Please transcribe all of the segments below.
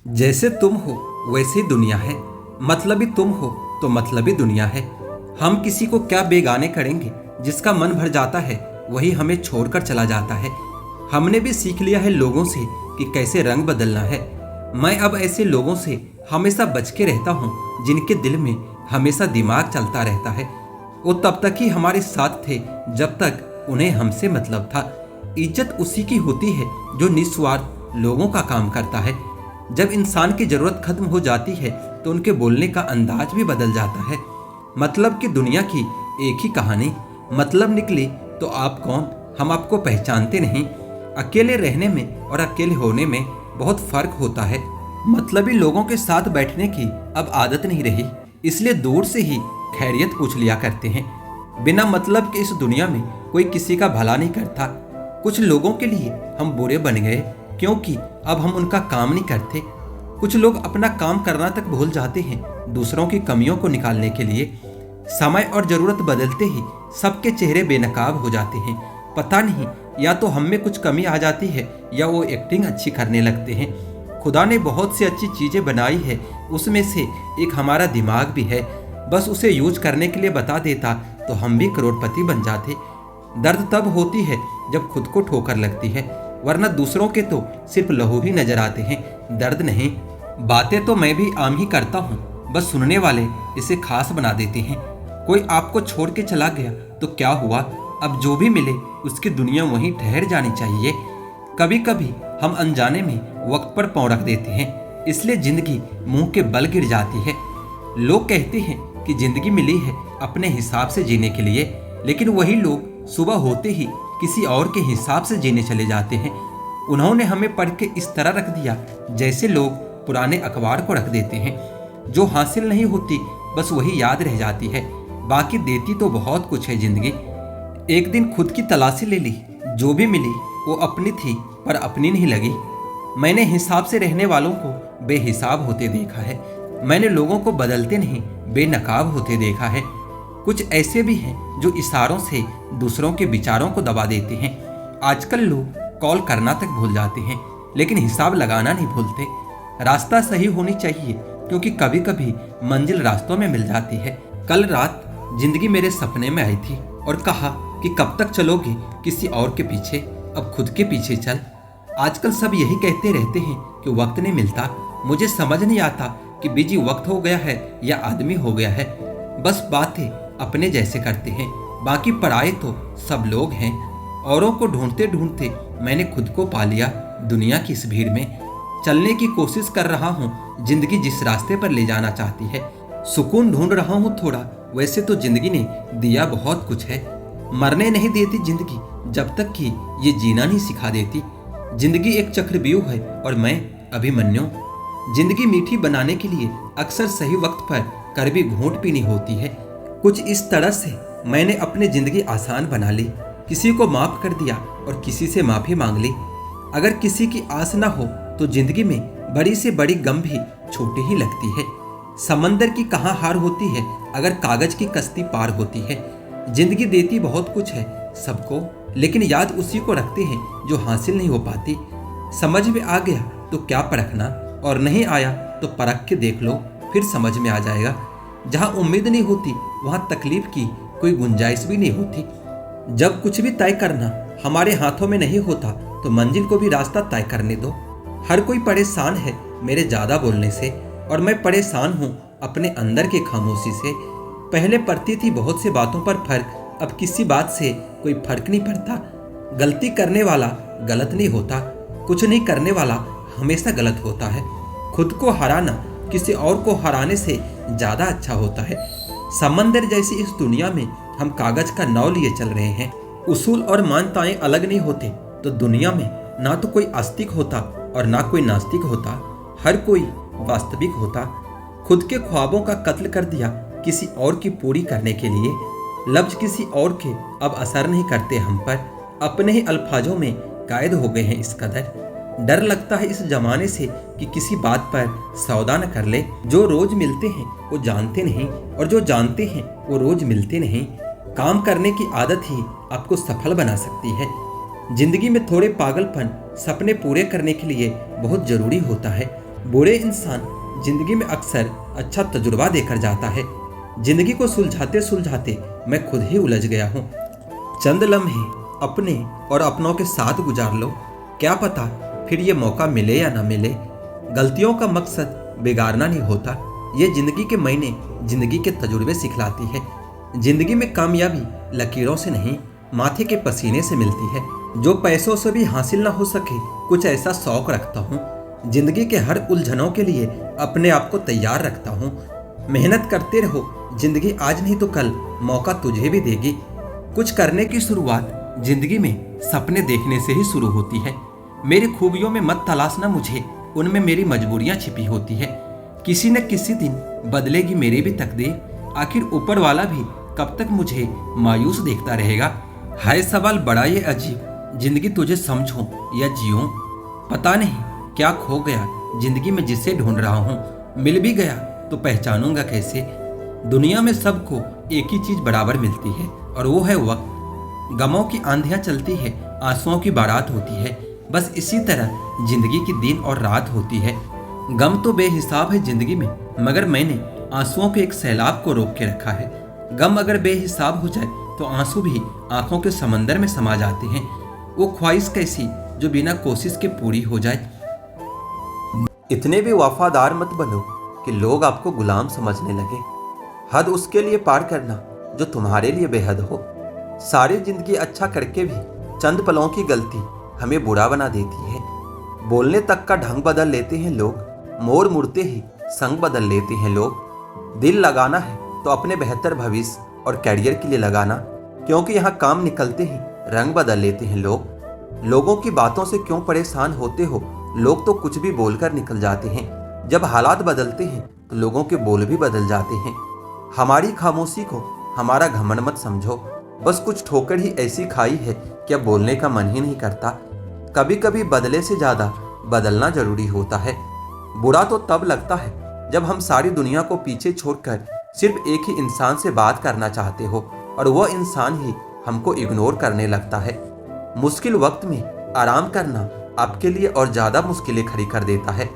जैसे तुम हो वैसे ही दुनिया है। मतलबी तुम हो तो मतलबी दुनिया है। हम किसी को क्या बेगाने करेंगे। जिसका मन भर जाता है वही हमें छोड़कर चला जाता है। हमने भी सीख लिया है लोगों से कि कैसे रंग बदलना है। मैं अब ऐसे लोगों से हमेशा बच के रहता हूँ जिनके दिल में हमेशा दिमाग चलता रहता है। वो तब तक ही हमारे साथ थे जब तक उन्हें हमसे मतलब था। इज्जत उसी की होती है जो निस्वार्थ लोगों का काम करता है। जब इंसान की जरूरत खत्म हो जाती है तो उनके बोलने का अंदाज भी बदल जाता है। मतलब की दुनिया की एक ही कहानी। मतलब निकली तो आप कौन, हम आपको पहचानते नहीं। अकेले रहने में और अकेले होने में बहुत फर्क होता है। मतलबी लोगों के साथ बैठने की अब आदत नहीं रही, इसलिए दूर से ही खैरियत पूछ लिया करते हैं। बिना मतलब के इस दुनिया में कोई किसी का भला नहीं करता। कुछ लोगों के लिए हम बुरे बन गए क्योंकि अब हम उनका काम नहीं करते। कुछ लोग अपना काम करना तक भूल जाते हैं दूसरों की कमियों को निकालने के लिए। समय और जरूरत बदलते ही सबके चेहरे बेनकाब हो जाते हैं। पता नहीं, या तो हम में कुछ कमी आ जाती है या वो एक्टिंग अच्छी करने लगते हैं। खुदा ने बहुत सी अच्छी चीजें बनाई है, उसमें से एक हमारा दिमाग भी है। बस उसे यूज करने के लिए बता देता तो हम भी करोड़पति बन जाते। दर्द तब होती है जब खुद को ठोकर लगती है, वरना दूसरों के तो सिर्फ लहू ही नजर आते हैं, दर्द नहीं। बातें तो मैं भी आम ही करता हूँ, बस सुनने वाले इसे खास बना देते हैं। कोई आपको छोड़ के चला गया तो क्या हुआ, अब जो भी मिले उसकी दुनिया वहीं ठहर जानी चाहिए। कभी कभी हम अनजाने में वक्त पर पाँव रख देते हैं, इसलिए जिंदगी मुंह के बल गिर जाती है। लोग कहते हैं कि जिंदगी मिली है अपने हिसाब से जीने के लिए, लेकिन वही लोग सुबह होते ही किसी और के हिसाब से जीने चले जाते हैं। उन्होंने हमें पढ़ के इस तरह रख दिया जैसे लोग पुराने अखबार को रख देते हैं। जो हासिल नहीं होती बस वही याद रह जाती है, बाकी देती तो बहुत कुछ है जिंदगी। एक दिन खुद की तलाशी ले ली, जो भी मिली वो अपनी थी पर अपनी नहीं लगी। मैंने हिसाब से रहने वालों को बेहिसाब होते देखा है। मैंने लोगों को बदलते नहीं बेनकाब होते देखा है। कुछ ऐसे भी हैं जो इशारों से दूसरों के विचारों को दबा देते हैं। आजकल लोग कॉल करना तक भूल जाते हैं लेकिन हिसाब लगाना नहीं भूलते। रास्ता सही होनी चाहिए क्योंकि कभी कभी मंजिल रास्तों में मिल जाती है। कल रात जिंदगी मेरे सपने में आई थी और कहा कि कब तक चलोगे किसी और के पीछे, अब खुद के पीछे चल। आजकल सब यही कहते रहते हैं कि वक्त नहीं मिलता। मुझे समझ नहीं आता कि बिजी वक्त हो गया है या आदमी हो गया है। बस बातें अपने जैसे करते हैं, बाकी पराए तो सब लोग हैं। औरों को ढूंढते ढूंढते मैंने खुद को पा लिया दुनिया की इस भीड़ में। चलने की कोशिश कर रहा हूँ जिंदगी जिस रास्ते पर ले जाना चाहती है। सुकून ढूंढ रहा हूँ थोड़ा, वैसे तो जिंदगी ने दिया बहुत कुछ है। मरने नहीं देती जिंदगी जब तक कि ये जीना नहीं सिखा देती। जिंदगी एक चक्रव्यूह है और मैं अभिमन्यु। जिंदगी मीठी बनाने के लिए अक्सर सही वक्त पर कड़वी घूंट पीनी होती है। कुछ इस तरह से मैंने अपनी जिंदगी आसान बना ली। किसी को माफ कर दिया और किसी से माफी मांग ली। अगर किसी की आस ना हो तो जिंदगी में बड़ी से बड़ी गम भी छोटी ही लगती है। समंदर की कहाँ हार होती है अगर कागज की कश्ती पार होती है। जिंदगी देती बहुत कुछ है सबको, लेकिन याद उसी को रखते हैं जो हासिल नहीं हो पाती। समझ में आ गया तो क्या परखना, और नहीं आया तो परख के देख लो, फिर समझ में आ जाएगा। जहाँ उम्मीद नहीं होती वहाँ तकलीफ की कोई गुंजाइश भी नहीं होती। जब कुछ भी तय करना हमारे हाथों में नहीं होता तो मंजिल को भी रास्ता तय करने दो। हर कोई परेशान है मेरे ज्यादा बोलने से, और मैं परेशान हूँ अपने अंदर के खामोशी से। पहले पड़ती थी बहुत से बातों पर फर्क, अब किसी बात से कोई फर्क नहीं पड़ता। गलती करने वाला गलत नहीं होता, कुछ नहीं करने वाला हमेशा गलत होता है। खुद को हराना किसी और को हराने से ज्यादा अच्छा होता है। समंदर जैसी इस दुनिया में हम कागज का नाव लिए चल रहे हैं। उसूल और मान्यताएं अलग नहीं होते तो दुनिया में ना तो कोई आस्तिक होता और ना कोई नास्तिक होता, हर कोई वास्तविक होता। खुद के ख्वाबों का कत्ल कर दिया किसी और की पूरी करने के लिए। लफ्ज किसी और के अब असर नहीं करते हम पर, अपने ही अल्फाजों में कैद हो गए हैं इस कदर। डर लगता है इस जमाने से कि किसी बात पर सौदा न कर ले। जो रोज मिलते हैं वो जानते नहीं, और जो जानते हैं वो रोज मिलते नहीं। काम करने की आदत ही आपको सफल बना सकती है। जिंदगी में थोड़े पागलपन सपने पूरे करने के लिए बहुत जरूरी होता है। बुरे इंसान जिंदगी में अक्सर अच्छा तजुर्बा देकर जाता है। जिंदगी को सुलझाते सुलझाते मैं खुद ही उलझ गया हूँ। चंद लम्हे अपने और अपनों के साथ गुजार लो, क्या पता फिर ये मौका मिले या ना मिले। गलतियों का मकसद बिगाड़ना नहीं होता, ये जिंदगी के महीने जिंदगी के तजुर्बे सिखलाती है। जिंदगी में कामयाबी लकीरों से नहीं, माथे के पसीने से मिलती है। जो पैसों से भी हासिल ना हो सके, कुछ ऐसा शौक रखता हूँ। जिंदगी के हर उलझनों के लिए अपने आप को तैयार रखता हूँ। मेहनत करते रहो, जिंदगी आज नहीं तो कल मौका तुझे भी देगी। कुछ करने की शुरुआत जिंदगी में सपने देखने से ही शुरू होती है। मेरी खूबियों में मत तलाशना मुझे, उनमें मेरी मजबूरियां छिपी होती है। किसी न किसी दिन बदलेगी मेरी भी तकदीर, आखिर ऊपर वाला भी कब तक मुझे मायूस देखता रहेगा। है सवाल बड़ा ये अजीब, जिंदगी तुझे समझूं या जियूं। पता नहीं क्या खो गया जिंदगी में जिसे ढूंढ रहा हूँ। मिल भी गया तो पहचानूंगा कैसे। दुनिया में सबको एक ही चीज बराबर मिलती है और वो है वक्त। गमों की आंधियां चलती है, आंसुओं की बारात होती है। बस इसी तरह जिंदगी की दिन और रात होती है। गम तो बेहिसाब है जिंदगी में, मगर मैंने आंसुओं के एक सैलाब को रोक के रखा है। गम अगर बेहिसाब हो जाए तो आंसू भी आंखों के समंदर में समा जाते हैं। वो ख्वाहिश कैसी जो बिना कोशिश के पूरी हो जाए। इतने भी वफादार मत बनो कि लोग आपको गुलाम समझने लगे। हद उसके लिए पार करना जो तुम्हारे लिए बेहद हो। सारी जिंदगी अच्छा करके भी चंद पलों की गलती हमें बुरा बना देती है। बोलने तक का ढंग बदल लेते हैं लोग, मोड़ मुड़ते ही संग बदल लेते हैं लोग। दिल लगाना है तो अपने बेहतर भविष्य और कैरियर के लिए लगाना, क्योंकि यहाँ काम निकलते ही रंग बदल लेते हैं लोग। लोगों की बातों से क्यों परेशान होते हो, लोग तो कुछ भी बोलकर निकल जाते हैं। जब हालात बदलते हैं तो लोगों के बोल भी बदल जाते हैं। हमारी खामोशी को हमारा घमंड मत समझो, बस कुछ ठोकर ही ऐसी खाई है कि अब बोलने का मन ही नहीं करता। कभी कभी बदले से ज्यादा बदलना जरूरी होता है। बुरा तो तब लगता है जब हम सारी दुनिया को पीछे छोड़कर सिर्फ एक ही इंसान से बात करना चाहते हो और वह इंसान ही हमको इग्नोर करने लगता है। मुश्किल वक्त में आराम करना आपके लिए और ज्यादा मुश्किलें खड़ी कर देता है।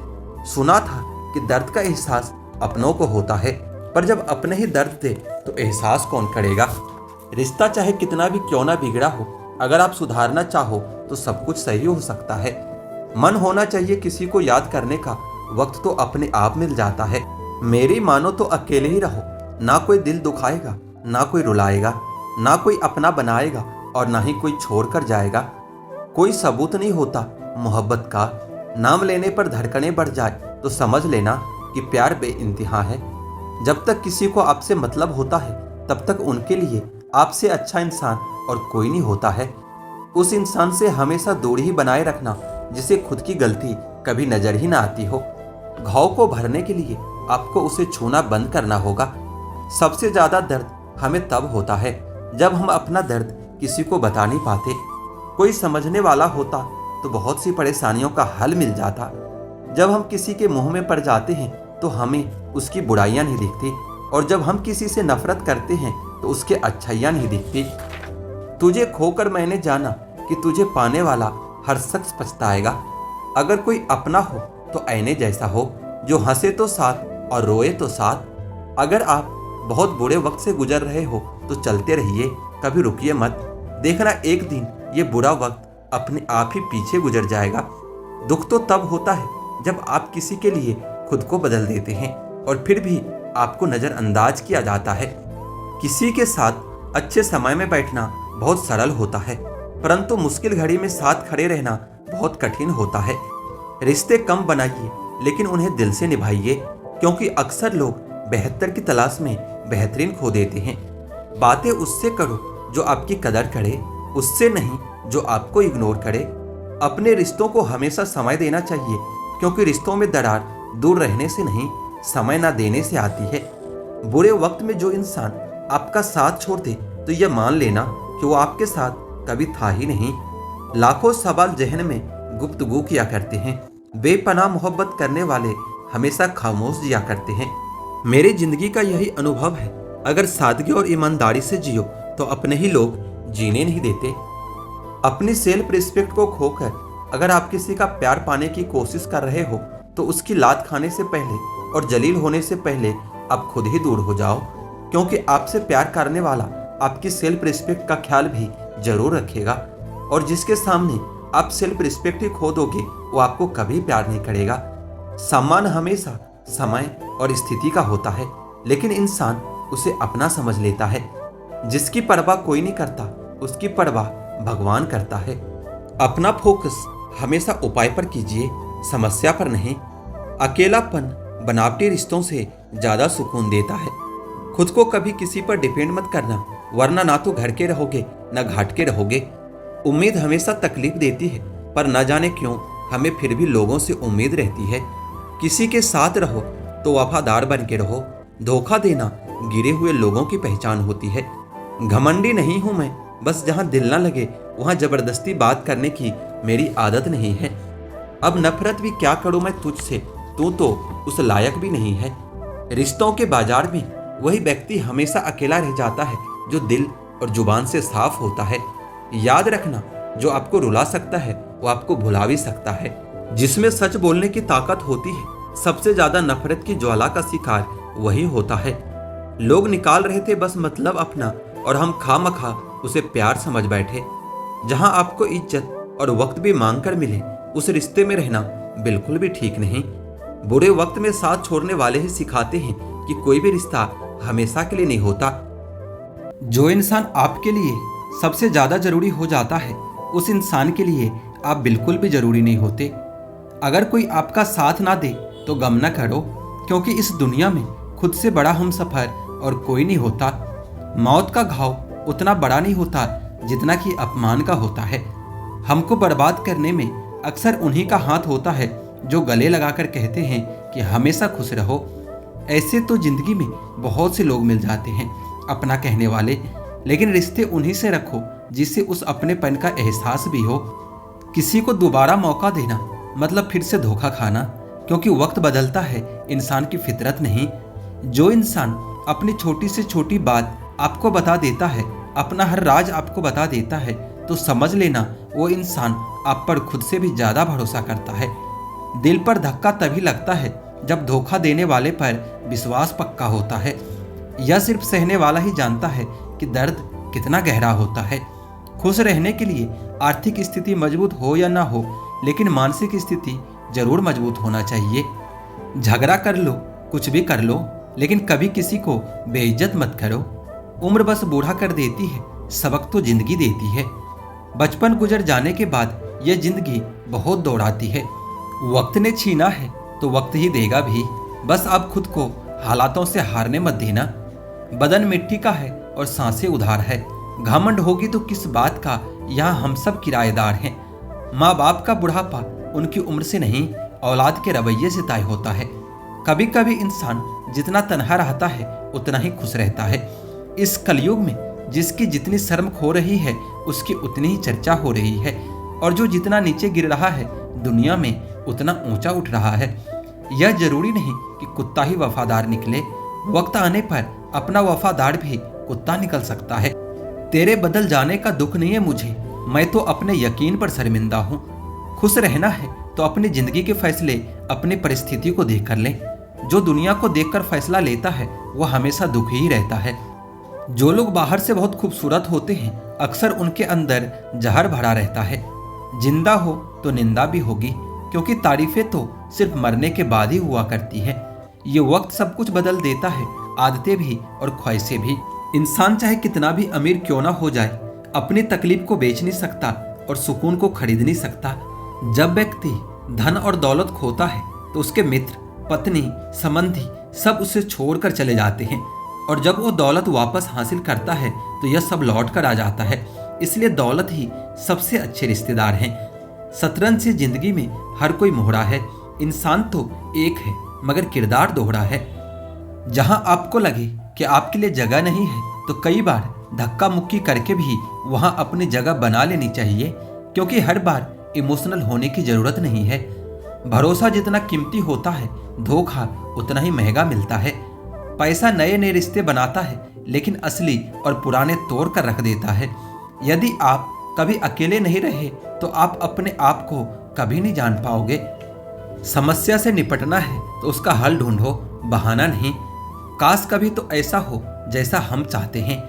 सुना था कि दर्द का एहसास अपनों को होता है, पर जब अपने ही दर्द दे तो एहसास कौन करेगा। रिश्ता चाहे कितना भी क्यों ना बिगड़ा हो, अगर आप सुधारना चाहो तो सब कुछ सही हो सकता है। मन होना चाहिए किसी को याद करने का, वक्त तो अपने आप मिल जाता है। मेरी मानो तो अकेले ही रहो, ना कोई दिल दुखाएगा, ना कोई रुलाएगा, ना कोई अपना बनाएगा और ना ही कोई छोड़ कर जाएगा। कोई सबूत नहीं होता मोहब्बत का, नाम लेने पर धड़कनें बढ़ जाए तो समझ लेना कि प्यार बेइंतहा है। जब तक किसी को आपसे मतलब होता है तब तक उनके लिए आपसे अच्छा इंसान और कोई नहीं होता है। उस इंसान से हमेशा दूरी ही बनाए रखना जिसे खुद की गलती कभी नजर ही ना आती हो। घाव को भरने के लिए आपको उसे छूना बंद करना होगा। सबसे ज्यादा दर्द हमें तब होता है जब हम अपना दर्द किसी को बता नहीं पाते। कोई समझने वाला होता तो बहुत सी परेशानियों का हल मिल जाता। जब हम किसी के मुंह में पड़ जाते हैं तो हमें उसकी बुराइयां नहीं दिखती, और जब हम किसी से नफरत करते हैं तो उसके अच्छाइयां नहीं दिखती। तुझे खोकर मैंने जाना कि तुझे पाने वाला हर शख्स पछताएगा। अगर कोई अपना हो तो आईने जैसा हो, जो हंसे तो साथ और रोए तो साथ। अगर आप बहुत बुरे वक्त से गुजर रहे हो तो चलते रहिए, कभी रुकिए मत। देखना एक दिन ये बुरा वक्त अपने आप ही पीछे गुजर जाएगा। दुख तो तब होता है जब आप किसी के लिए खुद को बदल देते हैं और फिर भी आपको नजरअंदाज किया जाता है। किसी के साथ अच्छे समय में बैठना बहुत सरल होता है, परंतु मुश्किल घड़ी में साथ खड़े रहना बहुत कठिन होता है। रिश्ते कम बनाइए लेकिन उन्हें दिल से निभाइए, क्योंकि अक्सर लोग बेहतर की तलाश में बेहतरीन खो देते हैं। बातें उससे करो जो आपकी कदर करे, उससे नहीं जो आपको इग्नोर करे। अपने रिश्तों को हमेशा समय देना चाहिए, क्योंकि रिश्तों में दरार दूर रहने से नहीं, समय ना देने से आती है। बुरे वक्त में जो इंसान आपका साथ छोड़ दे तो यह मान लेना कि वो आपके साथ कभी था ही नहीं। लाखों सवाल जहन में गुफ्तगू किया करते हैं, बेपनाह मोहब्बत करने वाले हमेशा खामोश जिया करते हैं। मेरी जिंदगी का यही अनुभव है, अगर सादगी और ईमानदारी से जियो तो अपने ही लोग जीने नहीं देते। अपनी सेल्फ रिस्पेक्ट को खोकर अगर आप किसी का प्यार पाने की कोशिश कर रहे हो तो उसकी लात खाने से पहले और जलील होने से पहले आप खुद ही दूर हो जाओ, क्योंकि आपसे प्यार करने वाला आपकी सेल्फ रिस्पेक्ट का ख्याल भी जरूर रखेगा। और जिसके सामने आप सेल्फ रिस्पेक्ट ही खो दोगे वो आपको कभी प्यार नहीं करेगा। सम्मान हमेशा समय और स्थिति का होता है, लेकिन इंसान उसे अपना समझ लेता है। जिसकी परवाह कोई नहीं करता उसकी परवाह भगवान करता है। अपना फोकस हमेशा उपाय पर कीजिए, समस्या पर नहीं। अकेलापन बनावटी रिश्तों से ज्यादा सुकून देता है। खुद को कभी किसी पर डिपेंड मत करना, वरना ना तो घर के रहोगे ना घाट के रहोगे। उम्मीद हमेशा तकलीफ देती है, पर न जाने क्यों हमें फिर भी लोगों से उम्मीद रहती है। किसी के साथ रहो तो वफादार बन के रहो। धोखा देना गिरे हुए लोगों की पहचान होती है। घमंडी नहीं हूं मैं, बस जहां दिल ना लगे वहां जबरदस्ती बात करने की मेरी आदत नहीं है। अब नफरत भी क्या करूं मैं तुझसे, तू तो उस लायक भी नहीं है। रिश्तों के बाजार में वही व्यक्ति हमेशा अकेला रह जाता है जो दिल और जुबान से साफ होता है। याद रखना, जो आपको रुला सकता है वो आपको भुला भी सकता है। जिसमें सच बोलने की ताकत होती है, सबसे ज्यादा नफरत की ज्वाला का शिकार वही होता है। लोग निकाल रहे थे बस मतलब अपना, और हम खामखा उसे प्यार समझ बैठे। जहां आपको इज्जत और वक्त भी मांग कर मिले, उस रिश्ते में रहना बिल्कुल भी ठीक नहीं। बुरे वक्त में साथ छोड़ने वाले ही सिखाते हैं कि कोई भी रिश्ता हमेशा के लिए नहीं होता। जो इंसान आपके लिए सबसे ज्यादा जरूरी हो जाता है, उस इंसान के लिए आप बिल्कुल भी जरूरी नहीं होते। अगर कोई आपका साथ ना दे तो गम न करो, क्योंकि इस दुनिया में खुद से बड़ा हमसफर और कोई नहीं होता। मौत का घाव उतना बड़ा नहीं होता जितना कि अपमान का होता है। हमको बर्बाद करने में अक्सर उन्हीं का हाथ होता है जो गले लगाकर कहते हैं कि हमेशा खुश रहो। ऐसे तो जिंदगी में बहुत से लोग मिल जाते हैं अपना कहने वाले, लेकिन रिश्ते उन्हीं से रखो जिससे उस अपनेपन का एहसास भी हो। किसी को दोबारा मौका देना मतलब फिर से धोखा खाना, क्योंकि वक्त बदलता है, इंसान की फितरत नहीं। जो इंसान अपनी छोटी से छोटी बात आपको बता देता है, अपना हर राज आपको बता देता है, तो समझ लेना वो इंसान आप पर खुद से भी ज्यादा भरोसा करता है। दिल पर धक्का तभी लगता है जब धोखा देने वाले पर विश्वास पक्का होता है। यह सिर्फ सहने वाला ही जानता है कि दर्द कितना गहरा होता है। खुश रहने के लिए आर्थिक स्थिति मजबूत हो या ना हो, लेकिन मानसिक स्थिति जरूर मजबूत होना चाहिए। झगड़ा कर लो, कुछ भी कर लो, लेकिन कभी किसी को बेइज्जत मत करो। उम्र बस बूढ़ा कर देती है, सबक तो जिंदगी देती है। बचपन गुजर जाने के बाद यह जिंदगी बहुत दौड़ाती है। वक्त ने छीना है तो वक्त ही देगा भी। बस आप खुद को हालातों से हारने मत देना। बदन मिट्टी का है और सांसें उधार है। घमंड होगी तो किस बात का, यहाँ हम सब किराएदार हैं। माँ बाप का बुढ़ापा उनकी उम्र से नहीं, औलाद के रवैये से तय होता है। कभी कभी इंसान जितना तन्हा रहता है उतना ही खुश रहता है। इस कलयुग में जिसकी जितनी शर्म खो रही है उसकी उतनी ही चर्चा हो रही है, और जो जितना नीचे गिर रहा है दुनिया में उतना ऊंचा उठ रहा है। यह जरूरी नहीं कि कुत्ता ही वफादार निकले, वक्त आने पर अपना वफादार भी कुत्ता निकल सकता है। तेरे बदल जाने का दुख नहीं है मुझे, मैं तो अपने यकीन पर शर्मिंदा हूँ। खुश रहना है तो अपनी जिंदगी के फैसले अपनी परिस्थिति को देख कर ले। जो दुनिया को देखकर फैसला लेता है वह हमेशा दुखी ही रहता है। जो लोग बाहर से बहुत खूबसूरत होते हैं, अक्सर उनके अंदर जहर भरा रहता है। जिंदा हो तो निंदा भी होगी, क्योंकि तारीफें तो सिर्फ मरने के बाद ही हुआ करती है। ये वक्त सब कुछ बदल देता है, आदतें भी और ख्वाहिशें भी। इंसान चाहे कितना भी अमीर क्यों ना हो जाए, अपनी तकलीफ को बेच नहीं सकता और सुकून को खरीद नहीं सकता। जब व्यक्ति धन और दौलत खोता है तो उसके मित्र, पत्नी, संबंधी सब उसे छोड़कर चले जाते हैं, और जब वो दौलत वापस हासिल करता है तो यह सब लौट कर आ जाता है। इसलिए दौलत ही सबसे अच्छे रिश्तेदार हैं। शतरंज से जिंदगी में हर कोई मोहरा है। इंसान तो एक है मगर किरदार दोहरा है। जहां आपको लगे कि आपके लिए जगह नहीं है तो कई बार धक्का मुक्की करके भी वहां अपनी जगह बना लेनी चाहिए, क्योंकि हर बार इमोशनल होने की जरूरत नहीं है। भरोसा जितना कीमती होता है, धोखा उतना ही महंगा मिलता है। पैसा नए नए रिश्ते बनाता है, लेकिन असली और पुराने तोड़ कर रख देता है। यदि आप कभी अकेले नहीं रहे तो आप अपने आप को कभी नहीं जान पाओगे। समस्या से निपटना है तो उसका हल ढूंढो, बहाना नहीं। काश कभी तो ऐसा हो जैसा हम चाहते हैं।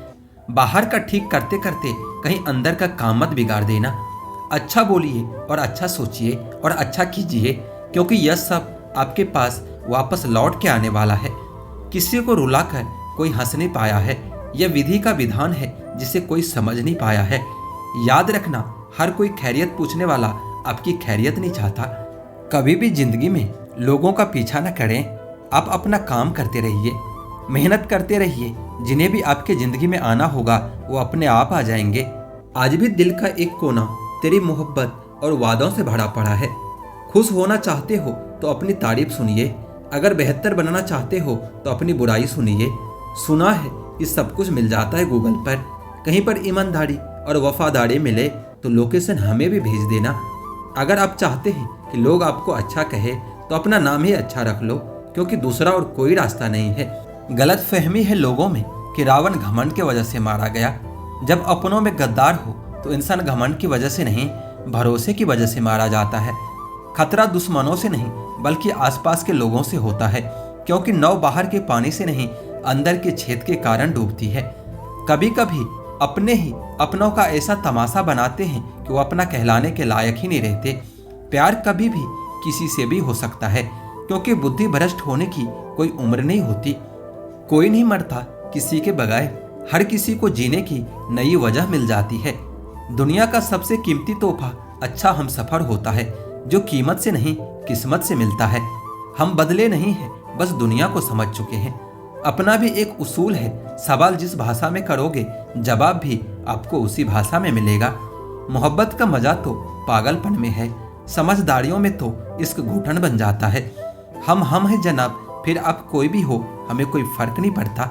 बाहर का ठीक करते करते कहीं अंदर का काम मत बिगाड़ देना। अच्छा बोलिए और अच्छा सोचिए और अच्छा कीजिए, क्योंकि यह सब आपके पास वापस लौट के आने वाला है। किसी को रुलाकर कोई हंस नहीं पाया है। यह विधि का विधान है जिसे कोई समझ नहीं पाया है। याद रखना, हर कोई खैरियत पूछने वाला आपकी खैरियत नहीं चाहता। कभी भी जिंदगी में लोगों का पीछा न करें। आप अपना काम करते रहिए, मेहनत करते रहिए। जिन्हें भी आपके जिंदगी में आना होगा वो अपने आप आ जाएंगे। आज भी दिल का एक कोना तेरी मोहब्बत और वादों से भरा पड़ा है। खुश होना चाहते हो तो अपनी तारीफ सुनिए, अगर बेहतर बनना चाहते हो तो अपनी बुराई सुनिए। सुना है ये सब कुछ मिल जाता है गूगल पर। कहीं पर ईमानदारी और वफादारी मिले तो लोकेशन हमें भी भेज देना। अगर आप चाहते हैं कि लोग आपको अच्छा कहे तो अपना नाम ही अच्छा रख लो, क्योंकि दूसरा और कोई रास्ता नहीं है। गलत फहमी है लोगों में कि रावण घमंड की वजह से मारा गया। जब अपनों में गद्दार हो तो इंसान घमंड की वजह से नहीं, भरोसे की वजह से मारा जाता है। खतरा दुश्मनों से नहीं बल्कि आसपास के लोगों से होता है, क्योंकि नाव बाहर के पानी से नहीं अंदर के छेद के कारण डूबती है। कभी कभी अपने ही अपनों का ऐसा तमाशा बनाते हैं कि वो अपना कहलाने के लायक ही नहीं रहते। प्यार कभी भी किसी से भी हो सकता है, क्योंकि बुद्धि भ्रष्ट होने की कोई उम्र नहीं होती। कोई नहीं मरता किसी के बगैर, हर किसी को जीने की नई वजह मिल जाती है। दुनिया का सबसे कीमती तोहफा अच्छा हमसफर होता है, जो कीमत से नहीं किस्मत से मिलता है। हम बदले नहीं हैं, बस दुनिया को समझ चुके हैं। अपना भी एक उसूल है, सवाल जिस भाषा में करोगे जवाब भी आपको उसी भाषा में मिलेगा। मोहब्बत का मजा तो पागलपन में है, समझदारियों में तो इश्क घुटन बन जाता है। हम हैं जनाब, फिर आप कोई भी हो, हमें कोई फर्क नहीं पड़ता।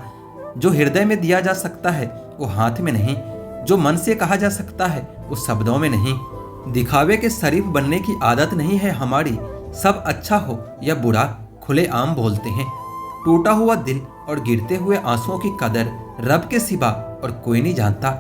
जो हृदय में दिया जा सकता है वो हाथ में नहीं, जो मन से कहा जा सकता है वो शब्दों में नहीं। दिखावे के शरीफ बनने की आदत नहीं है हमारी। सब अच्छा हो या बुरा खुले आम बोलते हैं। टूटा हुआ दिल और गिरते हुए आंसुओं की कदर रब के सिवा और कोई नहीं जानता।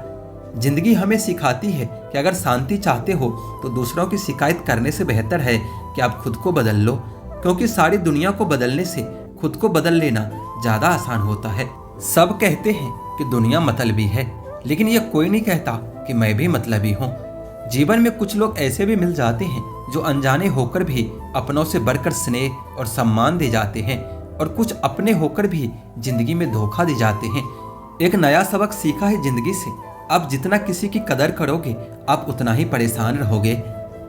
जिंदगी हमें सिखाती है कि अगर शांति चाहते हो तो दूसरों की शिकायत करने से बेहतर है कि आप खुद को बदल लो, क्योंकि सारी दुनिया को बदलने से खुद को बदल लेना ज्यादा आसान होता है। सब कहते हैं कि दुनिया मतलबी है, लेकिन यह कोई नहीं कहता कि मैं भी मतलबी हूँ। जीवन में कुछ लोग ऐसे भी मिल जाते हैं जो अनजाने होकर भी अपनों से बढ़कर स्नेह और सम्मान दे जाते हैं, और कुछ अपने होकर भी जिंदगी में धोखा दे जाते हैं। एक नया सबक सीखा है जिंदगी से, आप जितना किसी की कदर करोगे आप उतना ही परेशान रहोगे।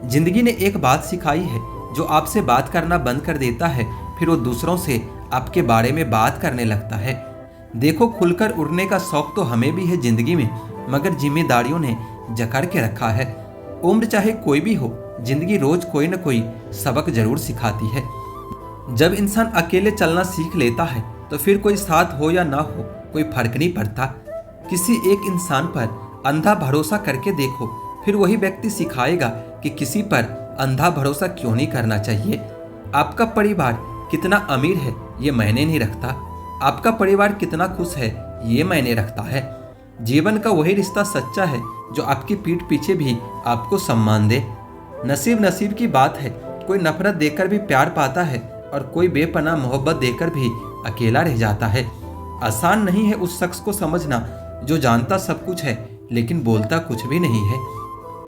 जिंदगी ने एक बात सिखाई है, जो आपसे बात करना बंद कर देता है फिर वो दूसरों से आपके बारे में बात करने लगता है। देखो, खुलकर उड़ने का शौक तो हमें भी है जिंदगी में, मगर जिम्मेदारियों ने जकड़ के रखा है। उम्र चाहे कोई भी हो, जिंदगी रोज कोई न कोई सबक जरूर सिखाती है। जब इंसान अकेले चलना सीख लेता है तो फिर कोई साथ हो या ना हो कोई फर्क नहीं पड़ता। किसी एक इंसान पर अंधा भरोसा करके देखो, फिर वही व्यक्ति सिखाएगा कि किसी पर अंधा भरोसा क्यों नहीं करना चाहिए। आपका परिवार कितना अमीर है ये मायने नहीं रखता, आपका परिवार कितना खुश है ये मायने रखता है। जीवन का वही रिश्ता सच्चा है जो आपकी पीठ पीछे भी आपको सम्मान दे। नसीब की बात है, कोई नफरत देकर भी प्यार पाता है और कोई बेपनाह मोहब्बत देकर भी अकेला रह जाता है। आसान नहीं है उस शख्स को समझना जो जानता सब कुछ है लेकिन बोलता कुछ भी नहीं है।